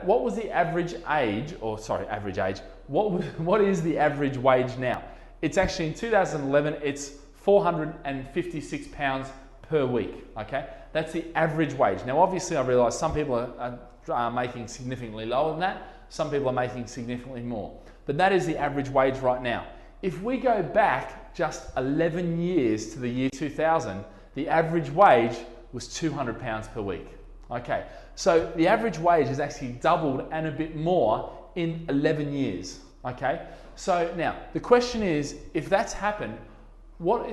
what was the average age, what is the average wage now? It's actually in 2011, it's £456 per week, okay? That's the average wage. Now, obviously, I realise some people are making significantly lower than that. Some people are making significantly more. But that is the average wage right now. If we go back just 11 years to the year 2000, the average wage was £200 per week. Okay, so the average wage has actually doubled and a bit more in 11 years. Okay, so now the question is, if that's happened, do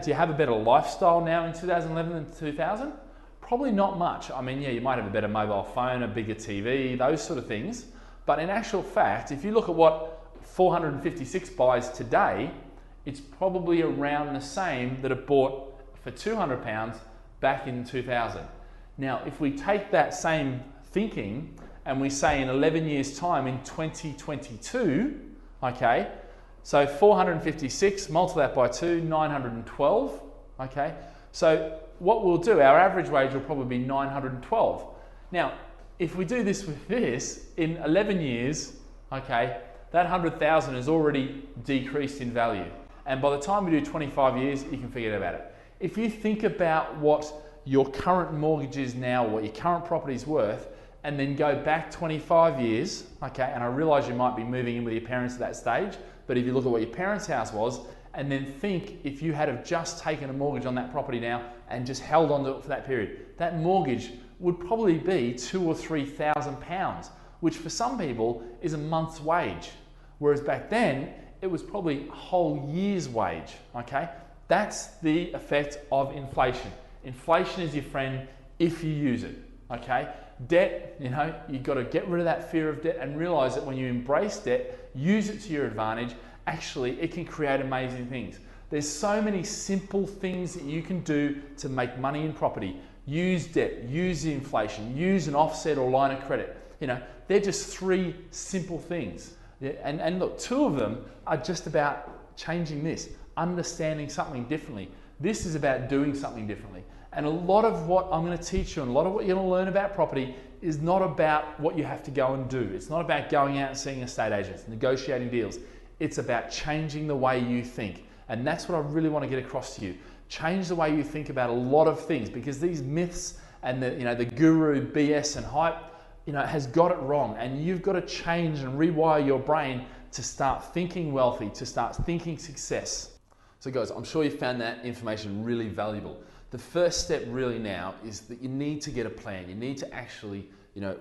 you have a better lifestyle now in 2011 than 2000? Probably not much. I mean, yeah, you might have a better mobile phone, a bigger TV, those sort of things. But in actual fact, if you look at what 456 buys today, it's probably around the same that it bought for £200 back in 2000. Now, if we take that same thinking and we say in 11 years' time in 2022, okay, so 456, multiply that by 2, 912, okay? So what we'll do, our average wage will probably be 912. Now, if we do this with this, in 11 years, okay, that 100,000 has already decreased in value. And by the time we do 25 years, you can forget about it. If you think about what your current mortgage is now, what your current property is worth, and then go back 25 years, okay, and I realise you might be moving in with your parents at that stage, but if you look at what your parents' house was, and then think if you had have just taken a mortgage on that property now and just held on to it for that period, that mortgage would probably be £2,000 or £3,000, which for some people is a month's wage. Whereas back then, it was probably a whole year's wage, okay? That's the effect of inflation. Inflation is your friend if you use it, okay? Debt, you've got to get rid of that fear of debt and realize that when you embrace debt, use it to your advantage, actually it can create amazing things. There's so many simple things that you can do to make money in property. Use debt, use the inflation, use an offset or line of credit. They're just 3 simple things. And look, 2 of them are just about changing this, understanding something differently. This is about doing something differently. And a lot of what I'm going to teach you and a lot of what you're going to learn about property is not about what you have to go and do. It's not about going out and seeing estate agents, negotiating deals. It's about changing the way you think. And that's what I really want to get across to you. Change the way you think about a lot of things, because these myths and the guru BS and hype, has got it wrong. And you've got to change and rewire your brain to start thinking wealthy, to start thinking success. So guys, I'm sure you found that information really valuable. The first step really now is that you need to get a plan. You need to actually,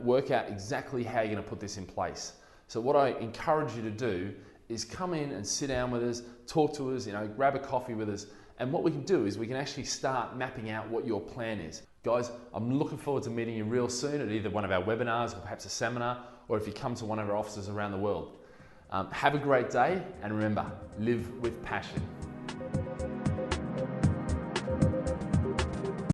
work out exactly how you're going to put this in place. So what I encourage you to do is come in and sit down with us, talk to us, grab a coffee with us. And what we can do is we can actually start mapping out what your plan is. Guys, I'm looking forward to meeting you real soon at either one of our webinars or perhaps a seminar, or if you come to one of our offices around the world. Have a great day, and remember, live with passion.